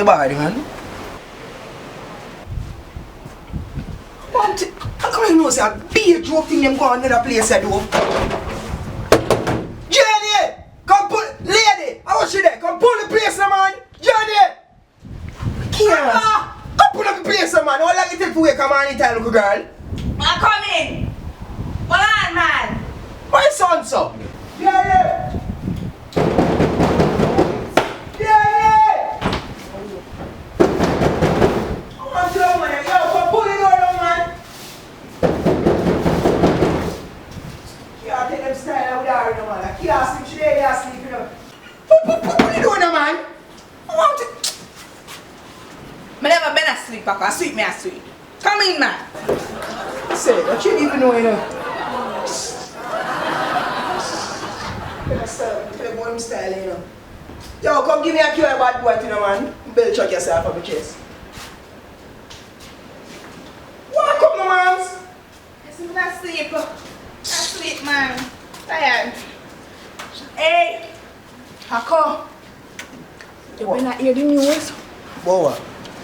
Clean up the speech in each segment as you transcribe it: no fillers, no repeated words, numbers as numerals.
your body, man. How come you know say a beer joke thing them go on another place I do? Jenny! Come pull, lady! I want you there. Come pull the place, man. Jenny! Come pull up the place, man. How long it take for you come on in time, little girl? I'm coming. Hold on, man. My son, so. Jenny! Jenny! I want you there, man. Yo, come pull the door down, man. Can't take them style out there, no, man. I can't sleep today, I can't sleep, you know. What are you doing, man? I want to... I never been asleep, Papa. Sweet me, sweet. Come in, man. Say, what you even know, you know? Tell them style, you know. Yo, come give me a cue bad boy, you know, man. Bell chuck yourself on the chest. Walk up, my man. I'm not asleep. Not asleep, man. Tired. Hey, Paco. You been not hear the news? Boa.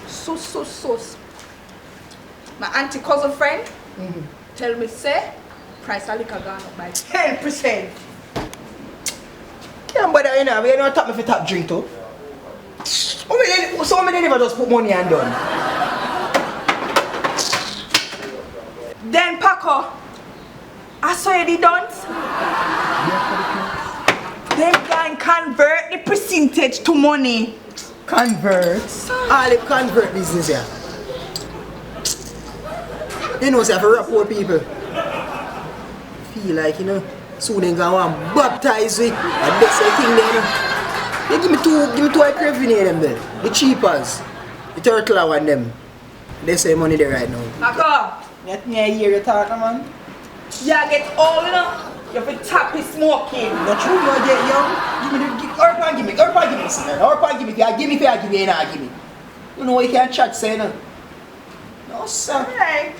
Sus. My auntie cousin friend tell me say price of liquor gone up by 10%. Can't bother, you know. We don't tap me for tap drink, too. So many never just put money and done. Then Paco, I saw you the dance. Them can convert the percentage to money. Convert? All the convert business here. You know, say, for rap poor people. Feel like, you know, soon they gonna want to baptize with. And that's the thing there, you know. They give me two I crave in them there. The cheapers. The turtle one them. They say money there right now. Paco. Let me hear you talk, man. Yeah, get old, you know. You have to tap his smoking. Not true, you get young. Give me the Urban give me, son. Urban give me. If you give me, if you give me, you not give me. You know you can't chat, say no. No, sir. Alright.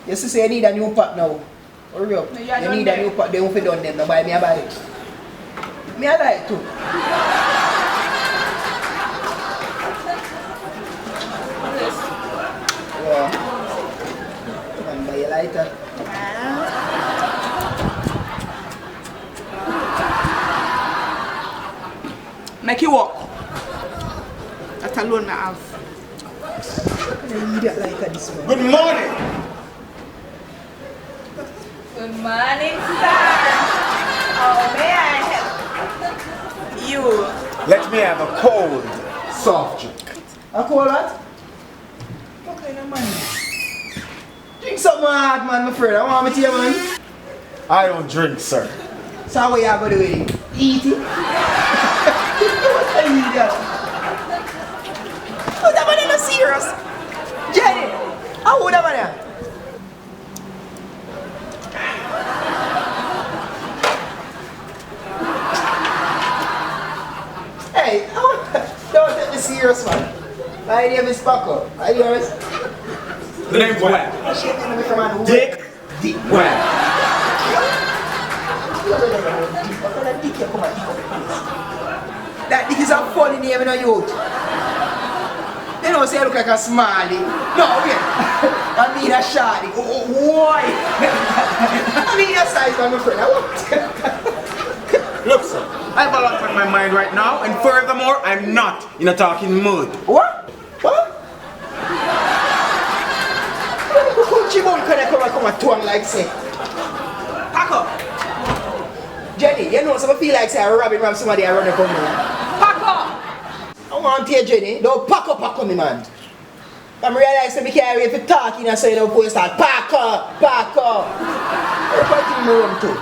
You see, say you need a new pot now. Hurry up. No, you need a new pot, they won't fit on them. Now buy me, I buy it. Me, I like it too. Yeah. Come on, buy a lighter. Make you walk. That alone I have. I need a lighter this one. Good morning. Good morning, sir. How may I help you? Let me have a cold, soft drink. A cold what? What kind of man? Drink something hard, man, my friend. I want me to you, man. I don't drink, sir. So what you have to do with it? Eat it? What are you doing? Oh, that man is not serious. Jenny, how old that man? Hey, don't take me serious, man. My name is Paco. My name is... The name's Web. Dick Web. That dick is a funny name in a youth. They don't say I look like a smiley. No, wait. I mean a shawty. Why? I mean a size, my friend. Look, sir, I have a lot on my mind right now, and furthermore, I'm not in a talking mood. What? What? Chibon can come and twang like say. Pack up. Jenny, you know something feel like say I'm robbing from somebody around the corner. Pack up. I want to hear Jenny. Don't pack up me, man. I'm realizing we can't wait for talking and say don't post that. Pack up. You're fighting me room too.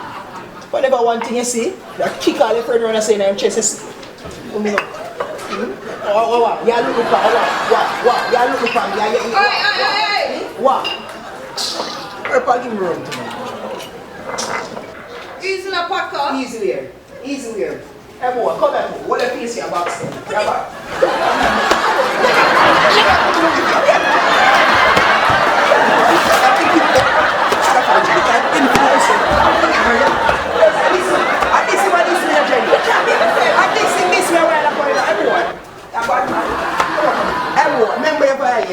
Whatever one thing you see, you kick all your friends around and say I'm chest. Oh, yeah, look for what? Yeah, look for me. Hey. What? You're fighting me room too. Easy na Paco. Easy weird. Hey boy, come here. What a piece your box. Come on.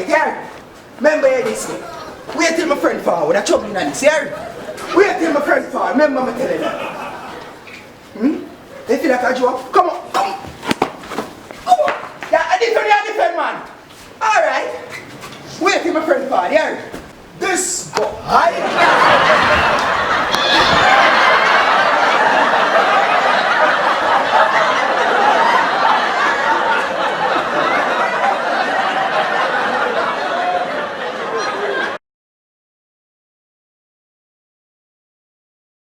alright, yeah? Remember this. Wait till my friend forward, I'm troubling on this, yeah? Wait till my friend forward, remember me telling you. They feel like a joke? Come on, come on. Come on. Yeah, this one you defend, man. Alright. Wait till my friend forward, yeah? This go high.